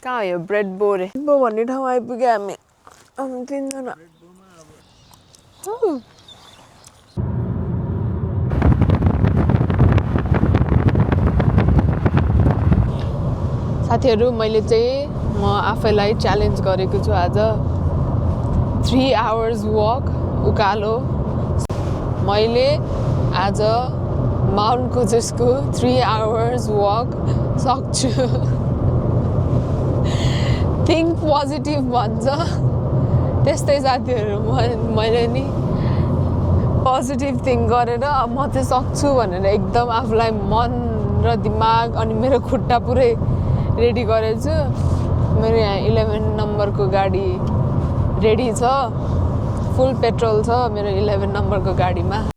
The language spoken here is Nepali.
कहाँ हो यो ब्रेड बोरे भन्ने ठाउँ आइपुग्यो हामी तीनजना साथीहरु मैले चाहिँ म आफैलाई च्यालेन्ज गरेको छु आज 3 hours walk उकालो मैले आज माउन्ट कोजेस्को 3 hours walk सक्छु थिंक पोजिटिभ भन्छ त्यस्तै साथीहरु मैले नि पोजिटिभ थिंक गरेर म चाहिँ सक्छु भनेर एकदम आफुलाई मन र दिमाग अनि मेरो खुट्टा पुरै रेडी गरेछु छु मेरो यहाँ 11 नम्बरको गाडी रेडी छ फुल पेट्रोल छ मेरो 11 नम्बरको गाडीमा